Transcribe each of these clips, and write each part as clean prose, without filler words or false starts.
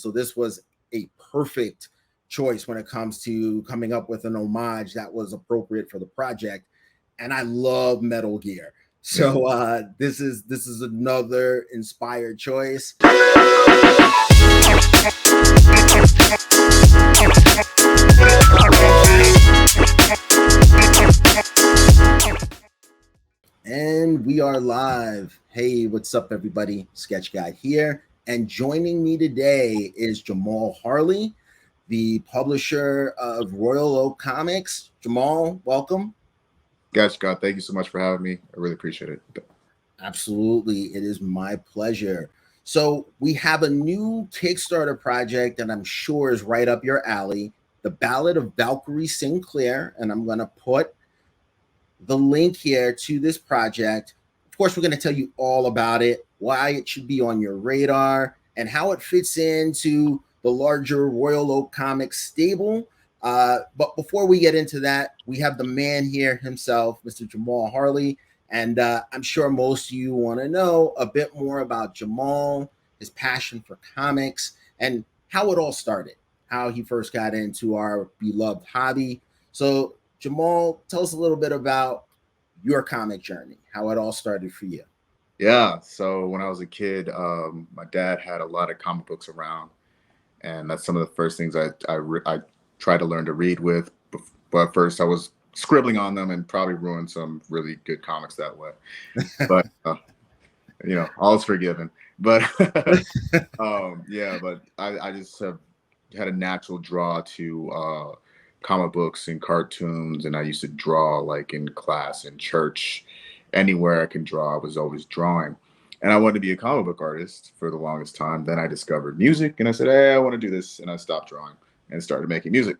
So this was a perfect choice when it comes to coming up with an homage that was appropriate for the project. And I love Metal Gear. So this is another inspired choice. And we are live. Hey, what's up, everybody? Sketch Guy here. And joining me today is Jamaal Harley, the publisher of Royal Oak Comics. Jamaal, welcome. Sketch Guy, thank you so much for having me. I really appreciate it. Absolutely. It is my pleasure. So we have a new Kickstarter project that I'm sure is right up your alley, the Ballad of Valkyrie Sinclaire. And I'm going to put the link here to this project. Of course, we're going to tell you all about it, why it should be on your radar, and how it fits into the larger Royal Oak Comics stable. But before we get into that, we have the man here himself, Mr. Jamaal Harley. And I'm sure most of you want to know a bit more about Jamaal, his passion for comics, and how it all started, how he first got into our beloved hobby. So Jamaal, tell us a little bit about your comic journey, how it all started for you. Yeah, so when I was a kid, my dad had a lot of comic books around, and that's some of the first things I tried to learn to read with. But first, I was scribbling on them and probably ruined some really good comics that way. But all is forgiven. But but I just have had a natural draw to comic books and cartoons, and I used to draw like in class, in church, anywhere I can draw. I was always drawing, and I wanted to be a comic book artist for the longest time. Then I discovered music, and I said, hey, I want to do this, and I stopped drawing and started making music.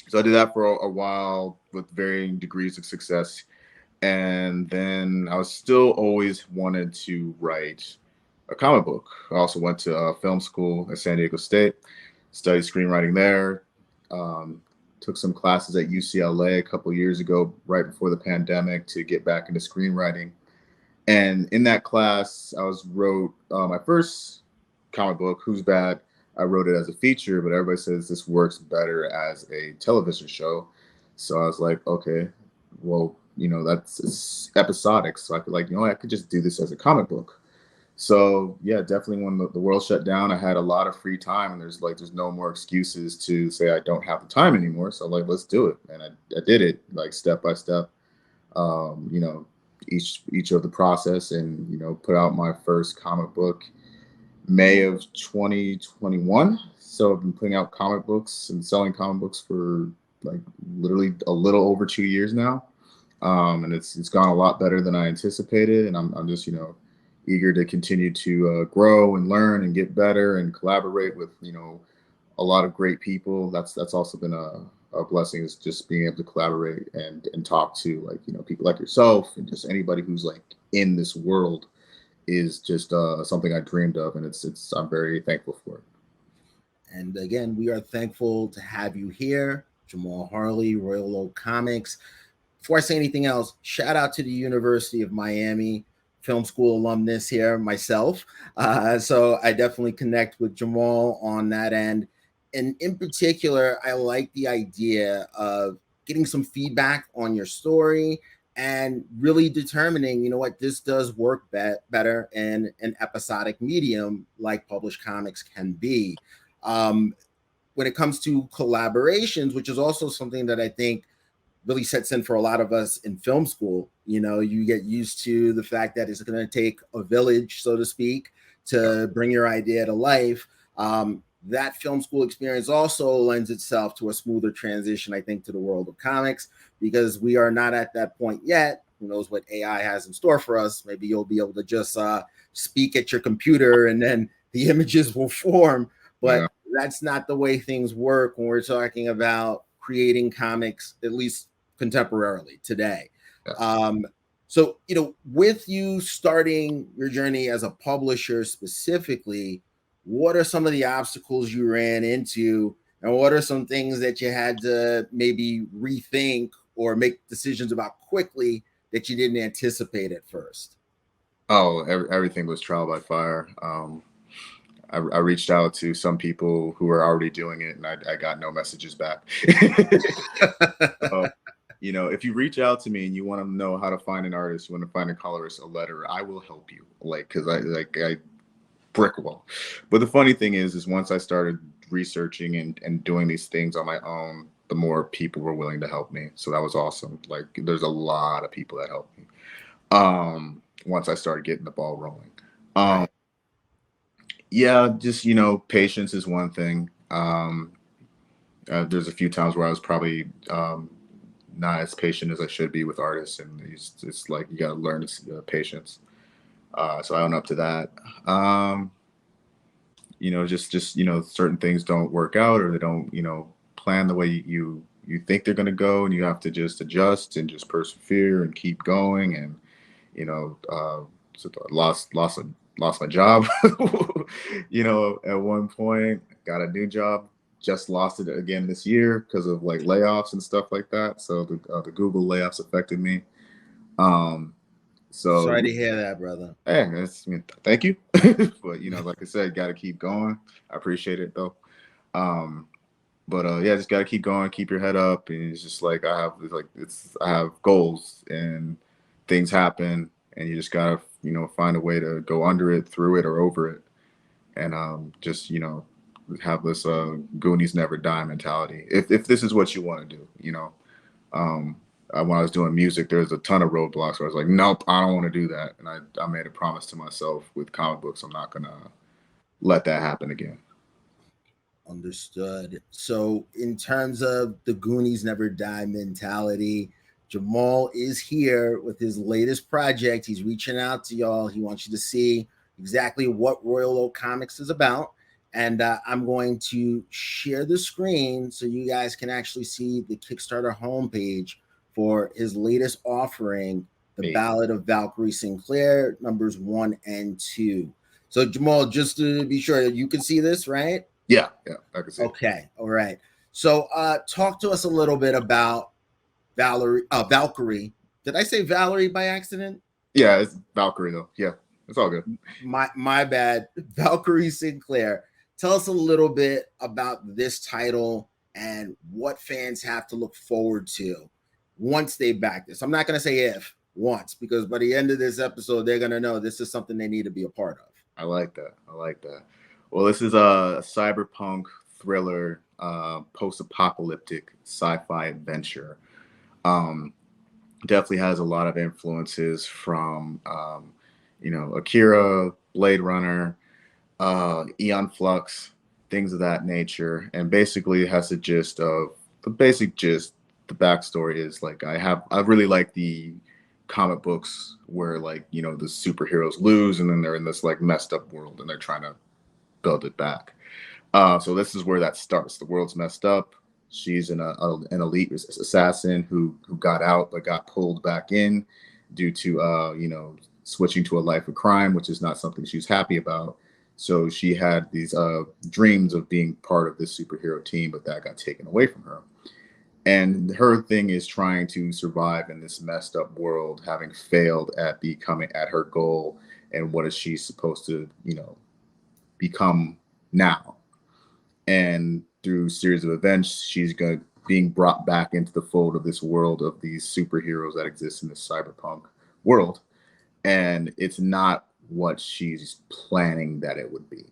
So I did that for a while with varying degrees of success, and then I was still always wanted to write a comic book. I also went to film school at San Diego State, studied screenwriting there. Took some classes at UCLA a couple of years ago, right before the pandemic, to get back into screenwriting. And in that class, I wrote my first comic book, Who's Bad? I wrote it as a feature, but everybody says this works better as a television show. So I was like, okay, well, it's episodic. So I could I could just do this as a comic book. So yeah, definitely when the world shut down, I had a lot of free time, and there's no more excuses to say I don't have the time anymore. So let's do it. And I did it step by step, each of the process, and, put out my first comic book May of 2021. So I've been putting out comic books and selling comic books for literally a little over 2 years now. And it's gone a lot better than I anticipated. And I'm just, eager to continue to grow and learn and get better and collaborate with, a lot of great people. That's also been a blessing, is just being able to collaborate and talk to people like yourself, and just anybody who's in this world is just something I dreamed of, and I'm very thankful for it. And again, we are thankful to have you here, Jamaal Harley, Royal Oak Comics. Before I say anything else, shout out to the University of Miami, film school alumnus here myself. So I definitely connect with Jamaal on that end. And in particular, I like the idea of getting some feedback on your story and really determining, this does work better in an episodic medium like published comics can be. When it comes to collaborations, which is also something that I think really sets in for a lot of us in film school, you get used to the fact that it's going to take a village, so to speak, to bring your idea to life. That film school experience also lends itself to a smoother transition, I think, to the world of comics, because we are not at that point yet. Who knows what AI has in store for us? Maybe you'll be able to just speak at your computer and then the images will form. But that's not the way things work when we're talking about creating comics, at least contemporarily today. So, with you starting your journey as a publisher specifically, what are some of the obstacles you ran into, and what are some things that you had to maybe rethink or make decisions about quickly that you didn't anticipate at first? Oh, everything was trial by fire. I reached out to some people who are already doing it, and I got no messages back. So, you know, if you reach out to me and you want to know how to find an artist, you want to find a colorist, a letterer, I will help you. Like, because I brick wall. But the funny thing is once I started researching and doing these things on my own, the more people were willing to help me. So that was awesome. Like, there's a lot of people that helped me. Once I started getting the ball rolling. Right. Yeah, just, you know, patience is one thing. There's a few times where I was probably not as patient as I should be with artists, and it's like you got to learn patience. So I own up to that. You know, just you know, certain things don't work out, or they don't, you know, plan the way you think they're going to go, and you have to just adjust and just persevere and keep going. And you know, so I lost my job. You know, at one point, got a new job. Just lost it again this year because of like layoffs and stuff like that. So the Google layoffs affected me. So Sorry to hear that, brother. hey, I mean, thank you. But you know, like I said, got to keep going. I appreciate it though. Um, but yeah, just got to keep going, keep your head up, and it's just like I have goals and things happen, and you just gotta, you know, find a way to go under it, through it, or over it, and just, you know, have this Goonies never die mentality. If this is what you want to do, you know. When I was doing music, there's a ton of roadblocks where I was like, nope, I don't want to do that. And I made a promise to myself with comic books, I'm not going to let that happen again. Understood. So, in terms of the Goonies never die mentality, Jamaal is here with his latest project. He's reaching out to y'all. He wants you to see exactly what Royal Oak Comics is about. And I'm going to share the screen so you guys can actually see the Kickstarter homepage for his latest offering, The Ballad of Valkyrie Sinclaire, numbers 1 and 2. So, Jamaal, just to be sure, you can see this, right? Yeah, I can see. Okay, all right. So, talk to us a little bit about Valkyrie. Did I say Valerie by accident? Yeah, it's Valkyrie though. Yeah, it's all good. My bad. Valkyrie Sinclaire. Tell us a little bit about this title and what fans have to look forward to once they back this. I'm not going to say if, once, because by the end of this episode, they're going to know this is something they need to be a part of. I like that. Well, this is a cyberpunk thriller, post-apocalyptic sci-fi adventure. Definitely has a lot of influences from, you know, Akira, Blade Runner, Eon Flux, things of that nature. And basically it has the gist of the backstory is like I really like the comic books where, like, you know, the superheroes lose and then they're in this like messed up world and they're trying to build it back. So this is where that starts. The world's messed up. She's an elite assassin who got out but got pulled back in due to you know, switching to a life of crime, which is not something she's happy about. So she had these dreams of being part of this superhero team, but that got taken away from her. And her thing is trying to survive in this messed up world, having failed at becoming at her goal. And what is she supposed to, you know, become now? And through a series of events, she's being brought back into the fold of this world of these superheroes that exist in this cyberpunk world. And it's not what she's planning that it would be.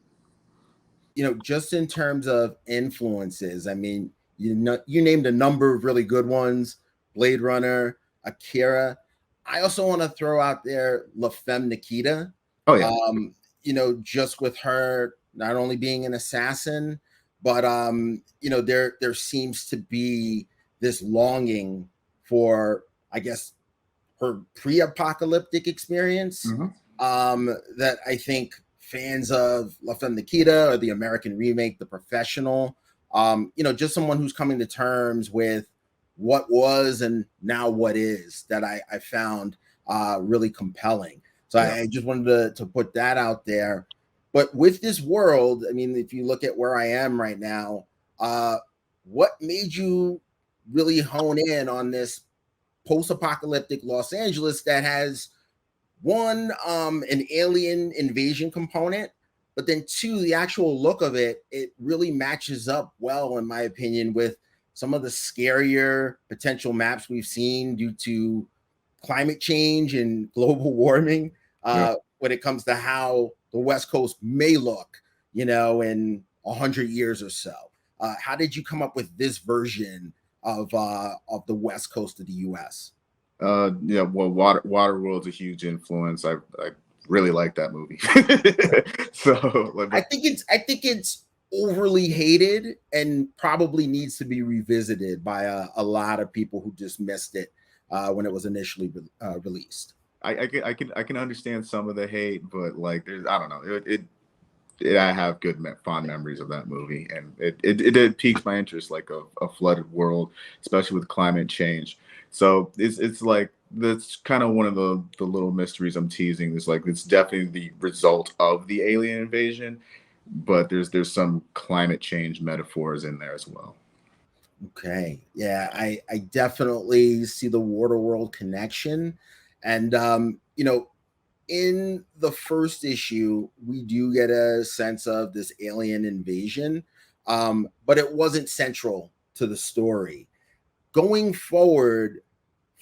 You know, just in terms of influences, I mean, you named a number of really good ones: Blade Runner, Akira. I also want to throw out there La Femme Nikita. Oh yeah. You know, just with her not only being an assassin, but you know, there seems to be this longing for, I guess, her pre-apocalyptic experience. That I think fans of La Femme Nikita or the American remake, The Professional, you know, just someone who's coming to terms with what was and now what is, that I found really compelling. So yeah. I just wanted to put that out there. But with this world, I mean, if you look at where I am right now, what made you really hone in on this post-apocalyptic Los Angeles that has one, an alien invasion component, But then two, the actual look of it, it really matches up well, in my opinion, with some of the scarier potential maps we've seen due to climate change and global warming, Yeah. when it comes to how the West Coast may look, in 100 years or so. How did you come up with this version of the West Coast of the U.S.? Yeah, well, Waterworld's a huge influence. I really like that movie. So, like, I think it's overly hated and probably needs to be revisited by a lot of people who just missed it when it was initially released. I can understand some of the hate, but like, there's, I don't know, I have good fond memories of that movie, and it piques my interest, like a flooded world, especially with climate change. So it's like that's kind of one of the little mysteries I'm teasing. It's like it's definitely the result of the alien invasion, but there's some climate change metaphors in there as well. Okay. Yeah, I definitely see the Waterworld connection. And in the first issue, we do get a sense of this alien invasion. But it wasn't central to the story. Going forward,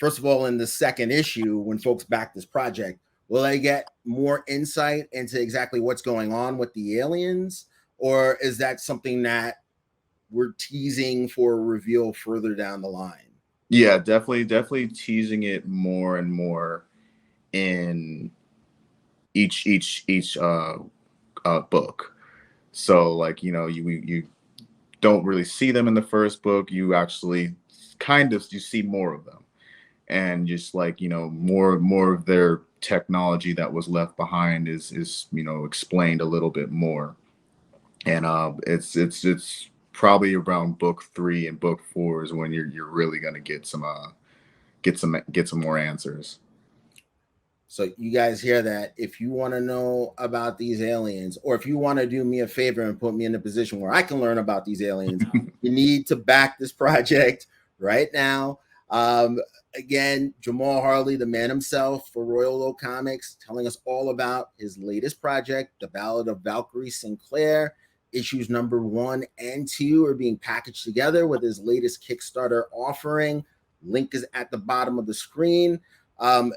first of all, in the second issue, when folks back this project, will they get more insight into exactly what's going on with the aliens? Or is that something that we're teasing for a reveal further down the line? Yeah, definitely teasing it more and more in each book. So like, you don't really see them in the first book. You actually you see more of them, and just like, more of their technology that was left behind is explained a little bit more. And it's probably around book 3 and book 4 is when you're really gonna get some more answers. So you guys hear that? If you want to know about these aliens, or if you want to do me a favor and put me in a position where I can learn about these aliens, you need to back this project right now. Um, Again, Jamaal Harley, the man himself for Royal Oak Comics, telling us all about his latest project, The Ballad of Valkyrie Sinclaire. Issues number 1 and 2 are being packaged together with his latest Kickstarter offering. Link is at the bottom of the screen. Um,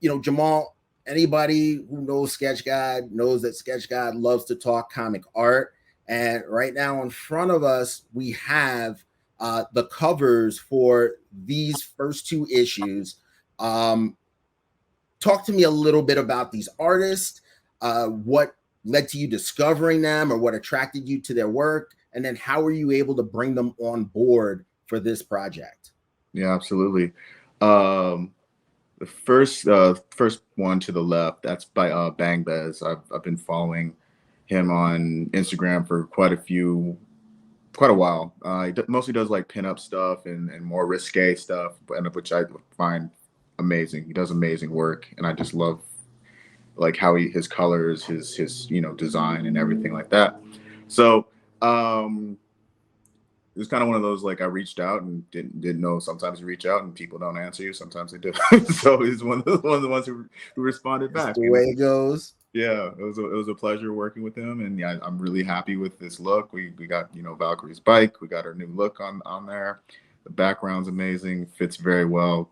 Jamaal, anybody who knows Sketch God knows that Sketch God loves to talk comic art. And right now in front of us, we have the covers for these first 2 issues. Um, Talk to me a little bit about these artists, what led to you discovering them, or what attracted you to their work, and then how were you able to bring them on board for this project? Yeah, absolutely. Um, the first one to the left, that's by Bang Bez. I've been following him on Instagram for quite a while. He mostly does like pinup stuff and more risque stuff, which I find amazing. He does amazing work, and I just love like how his colors, his design and everything like that. So it was kind of one of those, like, I reached out and didn't know. Sometimes you reach out and people don't answer you. Sometimes they do. So he's one of the ones who responded That's back. the And way it goes. yeah, it was a pleasure working with him, and yeah, I'm really happy with this look. We got Valkyrie's bike. We got our new look on there. The background's amazing. Fits very well.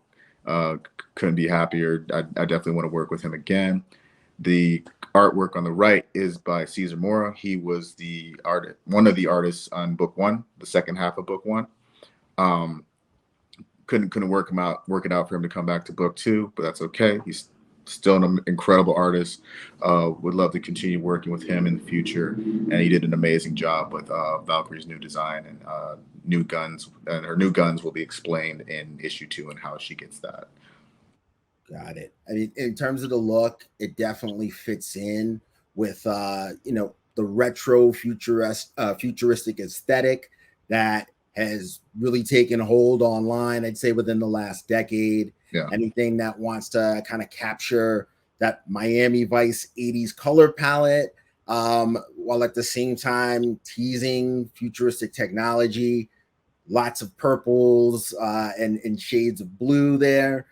Couldn't be happier. I definitely want to work with him again. The artwork on the right is by Cesar Mora. He was one of the artists on book 1, the second half of book 1. Um, couldn't work it out for him to come back to book 2, but that's okay. He's still an incredible artist. Would love to continue working with him in the future, and he did an amazing job with Valkyrie's new design and new guns. And her new guns will be explained in issue 2 and how she gets that. Got it. I mean, in terms of the look, it definitely fits in with the retro futuristic aesthetic that has really taken hold online, I'd say within the last decade. Yeah. Anything that wants to kind of capture that Miami Vice 80s color palette, while at the same time teasing futuristic technology, lots of purples and shades of blue there.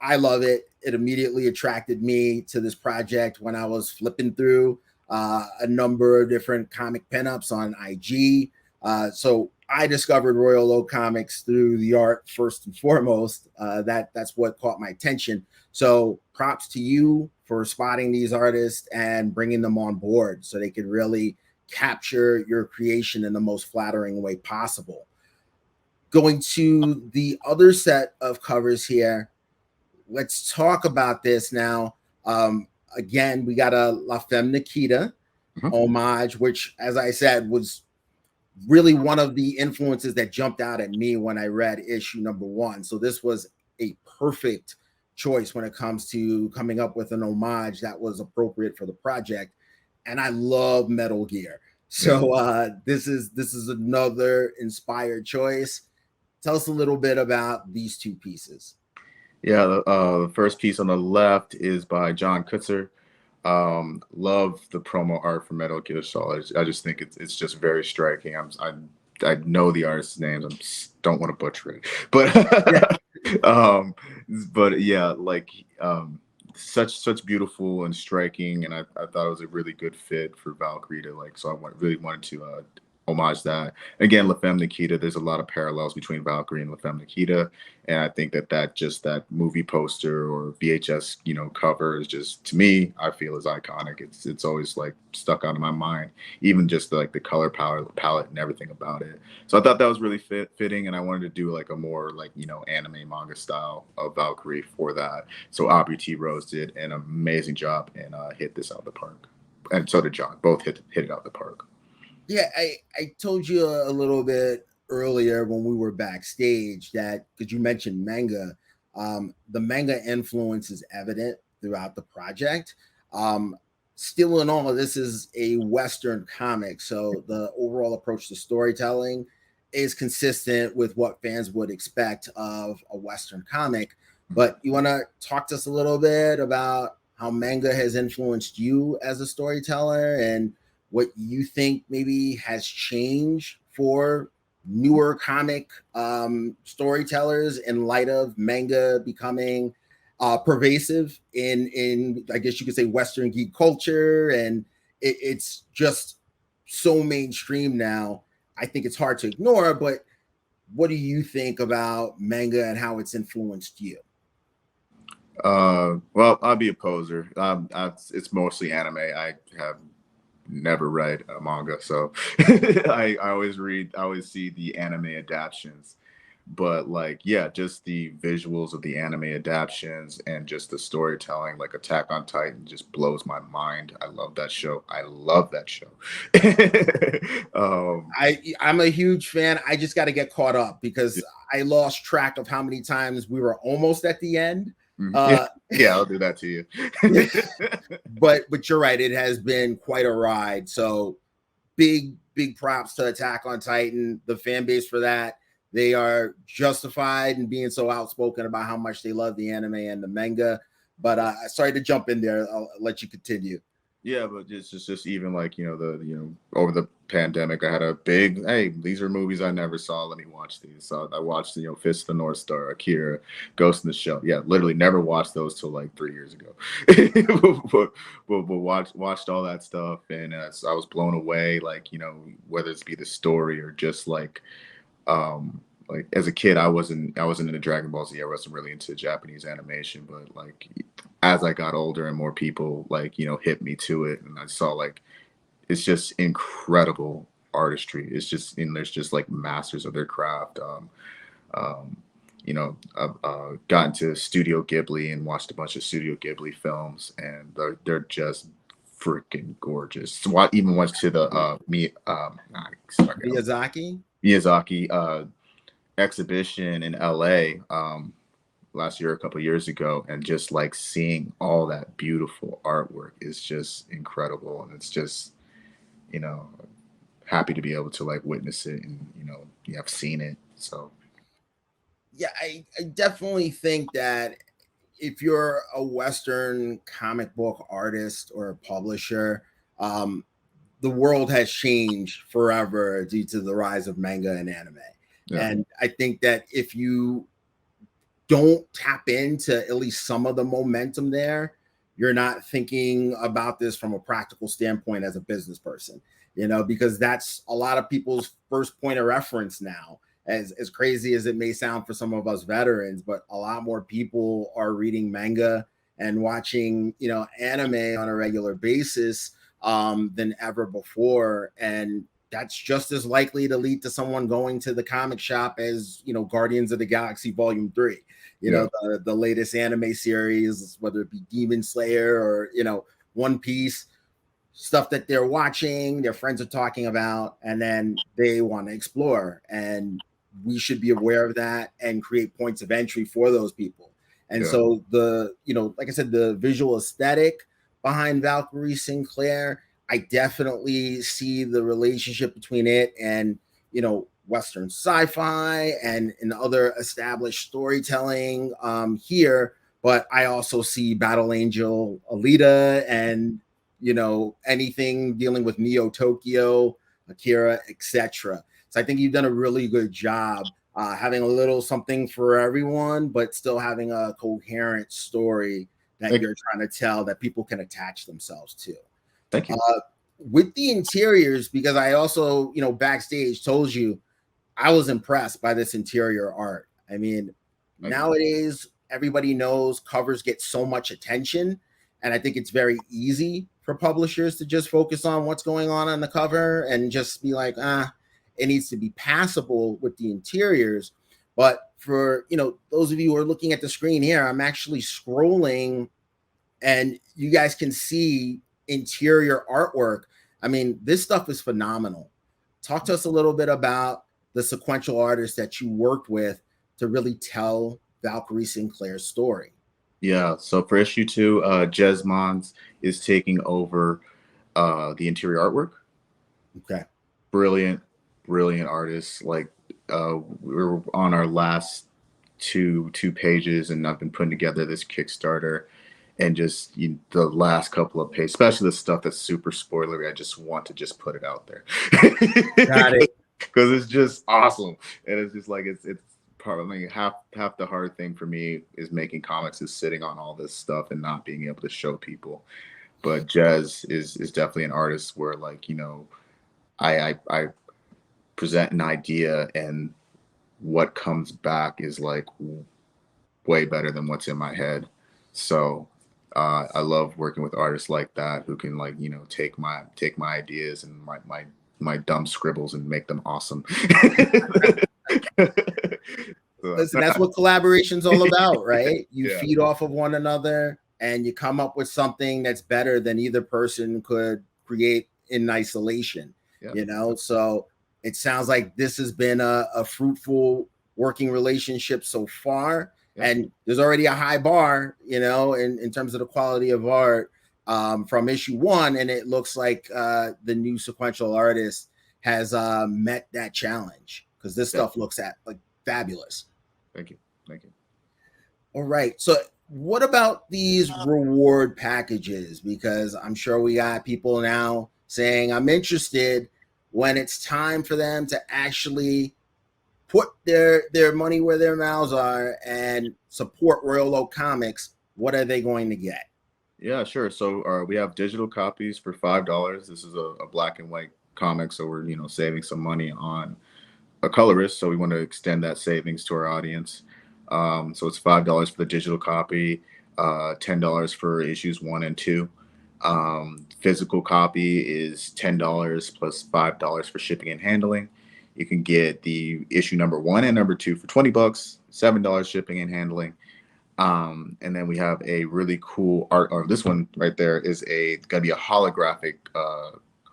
I love it. It immediately attracted me to this project when I was flipping through. a number of different comic pinups on IG. So I discovered Royal Oak Comics through the art first and foremost. That's what caught my attention. So props to you for spotting these artists and bringing them on board so they could really capture your creation in the most flattering way possible. Going to the other set of covers here, let's talk about this now. Again, we got a La Femme Nikita homage, which, as I said, was really one of the influences that jumped out at me when I read issue number 1. So this was a perfect choice when it comes to coming up with an homage that was appropriate for the project. And I love Metal Gear. So this is another inspired choice. Tell us a little bit about these two pieces. Yeah, the first piece on the left is by John Kutzer. Love the promo art for Metal Gear Solid. I just think it's just very striking. I know the artist's names. I don't want to butcher it, but but yeah, like such beautiful and striking, and I thought it was a really good fit for Valkyrie to like. So I really wanted to homage that. Again, La Femme Nikita, there's a lot of parallels between Valkyrie and La Femme Nikita, and I think that movie poster or VHS cover is just, to me, I feel is iconic. It's always like stuck out of my mind, even just like the color palette and everything about it. So I thought that was really fitting, and I wanted to do like a more like anime manga style of Valkyrie for that. So Aubrey T. Rose did an amazing job and hit this out of the park, and so did John. Both hit it out of the park. Yeah, I told you a little bit earlier when we were backstage that, because you mentioned manga, the manga influence is evident throughout the project. Still in all, this is a Western comic, so the overall approach to storytelling is consistent with what fans would expect of a Western comic. But you want to talk to us a little bit about how manga has influenced you as a storyteller and what you think maybe has changed for newer comic storytellers in light of manga becoming pervasive in I guess you could say Western geek culture, and it's just so mainstream now. I think it's hard to ignore, but what do you think about manga and how it's influenced you? Well, I'll be a poser. It's mostly anime. I have never read a manga, so I always see the anime adaptions. But like, yeah, just the visuals of the anime adaptions and just the storytelling, like Attack on Titan, just blows my mind. I love that show. I'm a huge fan. I just got to get caught up because I lost track of how many times we were almost at the end. Yeah, I'll do that to you. but you're right, it has been quite a ride. So big props to Attack on Titan, the fan base for that. They are justified in being so outspoken about how much they love the anime and the manga. But sorry to jump in there. I'll let you continue. Yeah, but it's just even like over the pandemic, I had a big, hey, these are movies I never saw. Let me watch these. So I watched Fist of the North Star, Akira, Ghost in the Shell. Yeah, literally never watched those till like 3 years ago. but watched all that stuff, and I was blown away. Like whether it's be the story or just like as a kid, I wasn't into Dragon Ball Z. I wasn't really into Japanese animation, but like as I got older and more people hit me to it, and I saw like it's just incredible artistry. It's just there's just like masters of their craft. I've gotten to Studio Ghibli and watched a bunch of Studio Ghibli films, and they're just freaking gorgeous. So I even went to the Miyazaki exhibition in LA last year, a couple of years ago, and just like seeing all that beautiful artwork is just incredible, and it's just happy to be able to like witness it, and you have seen it. So yeah, I definitely think that if you're a Western comic book artist or publisher, the world has changed forever due to the rise of manga and anime. Yeah. And I think that if you don't tap into at least some of the momentum there, you're not thinking about this from a practical standpoint as a business person, you know, because that's a lot of people's first point of reference now. As crazy as it may sound for some of us veterans, but a lot more people are reading manga and watching, you know, anime on a regular basis than ever before. And that's just as likely to lead to someone going to the comic shop as, you know, Guardians of the Galaxy Volume 3, you know, the latest anime series, whether it be Demon Slayer or, you know, One Piece, stuff that they're watching, their friends are talking about, and then they want to explore. And we should be aware of that and create points of entry for those people. And so the, you know, like I said, the visual aesthetic behind Valkyrie Sinclaire, I definitely see the relationship between it and, you know, Western sci-fi and other established storytelling here. But I also see Battle Angel Alita and, you know, anything dealing with Neo Tokyo, Akira, etc. So I think you've done a really good job having a little something for everyone, but still having a coherent story that you're trying to tell that people can attach themselves to. Thank you. With the interiors, because I also, you know, backstage told you I was impressed by this interior art. I mean, nowadays everybody knows covers get so much attention, and I think it's very easy for publishers to just focus on what's going on the cover and just be like, it needs to be passable with the interiors. But for, you know, those of you who are looking at the screen here, I'm actually scrolling and you guys can see interior artwork. I mean, this stuff is phenomenal. Talk to us a little bit about the sequential artists that you worked with to really tell Valkyrie Sinclaire's story. Yeah, so for issue 2, Jez Mons is taking over the interior artwork. Okay. Brilliant artist. Like we're on our last two pages, and I've been putting together this Kickstarter, and just the last couple of pages, especially the stuff that's super spoilery, I just want to just put it out there. Got it. Because it's just awesome, and it's just like it's probably half the hard thing for me is making comics is sitting on all this stuff and not being able to show people. But Jez is definitely an artist where, like, you know, I present an idea and what comes back is like way better than what's in my head. So I love working with artists like that who can, like, you know, take my ideas and my dumb scribbles and make them awesome. Listen, that's what collaboration's all about, right? You feed off of one another and you come up with something that's better than either person could create in isolation, you know? So it sounds like this has been a fruitful working relationship so far. And there's already a high bar, you know, in terms of the quality of art from issue 1. And it looks like the new sequential artist has met that challenge, because this stuff looks like fabulous. Thank you. All right. So what about these reward packages? Because I'm sure we got people now saying, I'm interested, when it's time for them to actually put their money where their mouths are and support Royal Oak Comics. What are they going to get? Yeah, sure. So we have digital copies for $5. This is a black and white comic, so we're, you know, saving some money on a colorist, so we want to extend that savings to our audience. So it's $5 for the digital copy, $10 for issues 1 and 2. Physical copy is $10 plus $5 for shipping and handling. You can get the issue number 1 and number 2 for $20, $7 shipping and handling. And then we have a really cool art, or this one right there is gonna be a holographic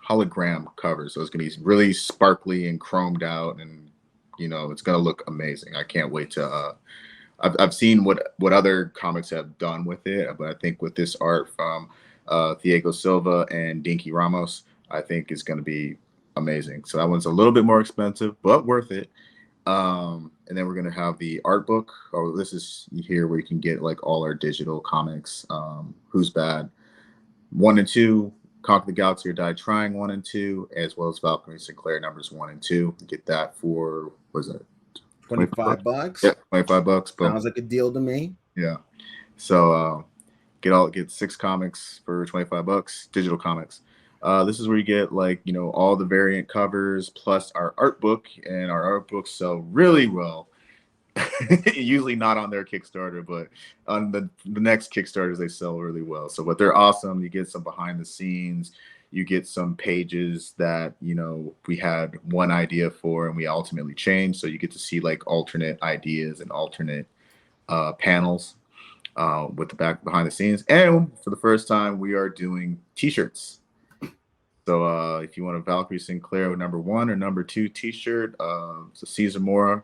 hologram cover, so it's gonna be really sparkly and chromed out, and, you know, it's gonna look amazing. I can't wait to I've seen what other comics have done with it, but I think with this art from Thiago Silva and Dinky Ramos, I think is gonna be amazing. So that one's a little bit more expensive, but worth it. And then we're gonna have the art book. Oh, this is here where you can get like all our digital comics. Who's Bad 1 and 2, Conquer the Galaxy or Die Trying 1 and 2, as well as Valkyrie Sinclaire numbers 1 and 2. Get that for, what is that? $25. Yeah, $25. Sounds like a deal to me. Yeah. So get 6 comics for $25, digital comics. This is where you get like, you know, all the variant covers plus our art book, and our art books sell really well. Usually not on their Kickstarter, but on the next Kickstarters they sell really well. So, but they're awesome. You get some behind the scenes. You get some pages that, you know, we had one idea for and we ultimately changed. So you get to see like alternate ideas and alternate panels with the back behind the scenes. And for the first time, we are doing T-shirts. So if you want a Valkyrie Sinclaire #1 or #2 T-shirt, it's a Cesar Mora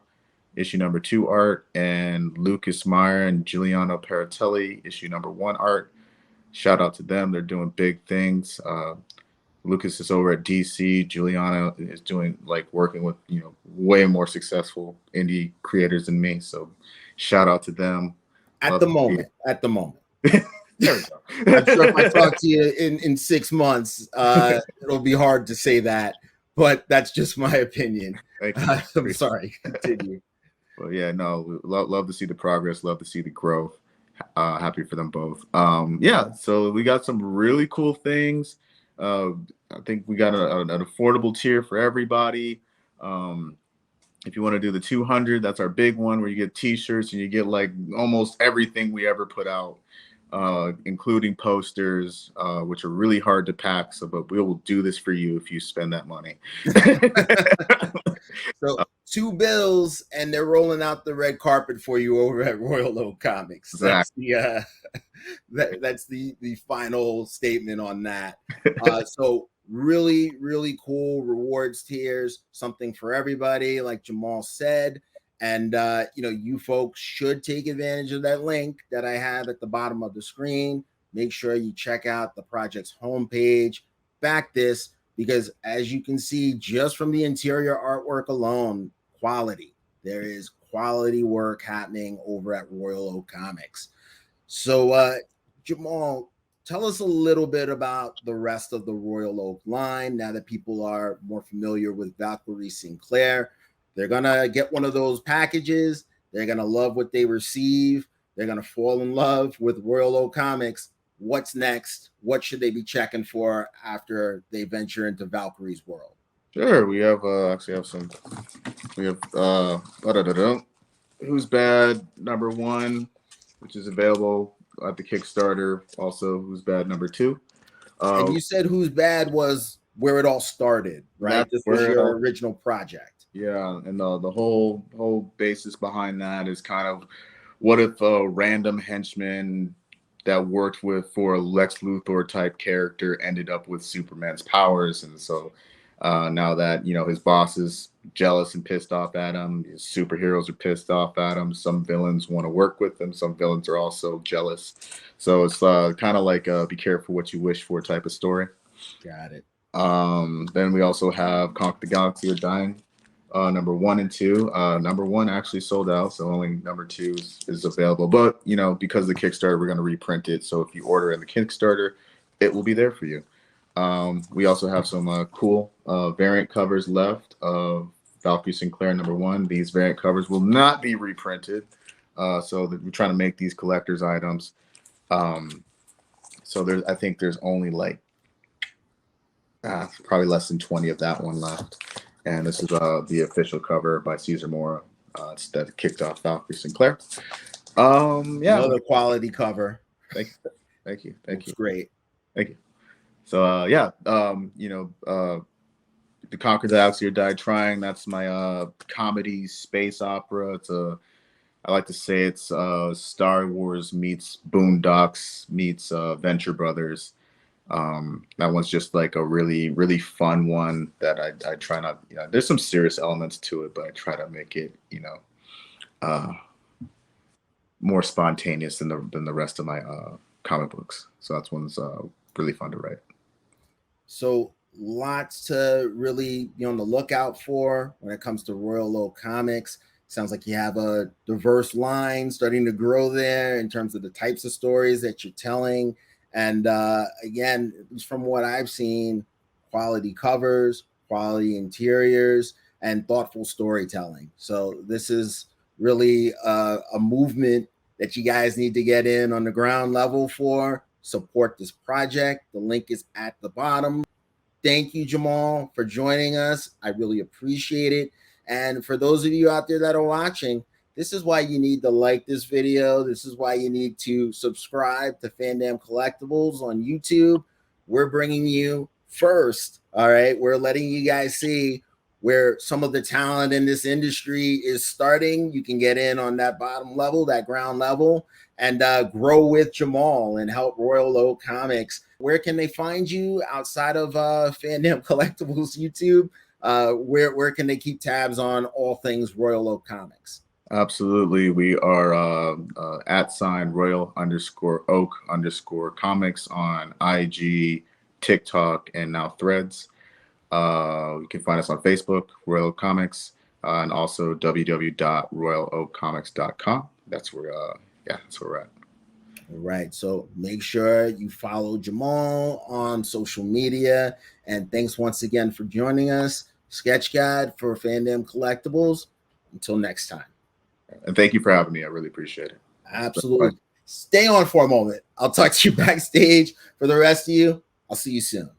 issue #2 art, and Lucas Meyer and Giuliano Paratelli issue #1 art. Shout out to them; they're doing big things. Lucas is over at DC. Giuliano is doing like working with, you know, way more successful indie creators than me. So shout out to them. At the moment. There we go. I'm sure if I talk to you in 6 months, it'll be hard to say that, but that's just my opinion. I'm sorry. Continue. Well, yeah, no, love to see the progress, love to see the growth. Happy for them both. Yeah, so we got some really cool things. I think we got an affordable tier for everybody. If you want to do the 200, that's our big one where you get T-shirts and you get like almost everything we ever put out, including posters, which are really hard to pack. So, but we will do this for you if you spend that money. So 2 bills, and they're rolling out the red carpet for you over at Royal Oak Comics. Exactly. That's the final statement on that. So really cool rewards tiers, something for everybody, like Jamaal said. And you know, you folks should take advantage of that link that I have at the bottom of the screen. Make sure you check out the project's homepage. Back this, because as you can see, just from the interior artwork alone, quality. There is quality work happening over at Royal Oak Comics. So Jamaal, tell us a little bit about the rest of the Royal Oak line now that people are more familiar with Valkyrie Sinclaire. They're going to get one of those packages. They're going to love what they receive. They're going to fall in love with Royal Oak Comics. What's next? What should they be checking for after they venture into Valkyrie's world? Sure. We have actually have some. We have Who's Bad #1, which is available at the Kickstarter. Also, Who's Bad #2. And you said Who's Bad was where it all started, right? This was your original project. Yeah, and the whole basis behind that is kind of, what if a random henchman that worked for a Lex Luthor type character ended up with Superman's powers, and so now that, you know, his boss is jealous and pissed off at him, his superheroes are pissed off at him. Some villains want to work with him. Some villains are also jealous. So it's kind of like a be careful what you wish for type of story. Got it. Then we also have Conquer the Galaxy or Dying. #1 and 2. #1 actually sold out, so only #2 is available. But, you know, because of the Kickstarter, we're going to reprint it. So if you order in the Kickstarter, it will be there for you. We also have some cool variant covers left of Valkyrie Sinclaire #1. These variant covers will not be reprinted. So that we're trying to make these collector's items. So I think there's only like probably less than 20 of that one left. And this is the official cover by Cesar Mora. That kicked off Valkyrie Sinclaire. Yeah, another quality cover. Thank you. Great. Thank you. So yeah, you know, The Conquer the Galaxy or Die Trying. That's my comedy space opera. I like to say it's Star Wars meets Boondocks meets Venture Brothers. That one's just like a really fun one that I try not, you know, there's some serious elements to it, but I try to make it, you know, more spontaneous than the rest of my comic books. So that's one's really fun to write. So lots to really be on the lookout for when it comes to Royal Oak Comics. Sounds like you have a diverse line starting to grow there in terms of the types of stories that you're telling. And again, from what I've seen, quality covers, quality interiors, and thoughtful storytelling. So this is really a movement that you guys need to get in on the ground level for. Support this project. The link is at the bottom. Thank you, Jamaal, for joining us. I really appreciate it. And for those of you out there that are watching, this is why you need to like this video. This is why you need to subscribe to Fandom Collectibles on YouTube. We're bringing you first. All right. We're letting you guys see where some of the talent in this industry is starting. You can get in on that bottom level, that ground level, and grow with Jamaal and help Royal Oak Comics. Where can they find you outside of Fandom Collectibles YouTube? Where can they keep tabs on all things Royal Oak Comics? Absolutely. We are @Royal_Oak_Comics on IG, TikTok, and now Threads. You can find us on Facebook, Royal Oak Comics, and also www.royaloakcomics.com. That's where we're at. All right. So make sure you follow Jamaal on social media. And thanks once again for joining us. Sketch Guide for Fandom Collectibles. Until next time. And thank you for having me. I really appreciate it. Absolutely. Stay on for a moment. I'll talk to you backstage. For the rest of you, I'll see you soon.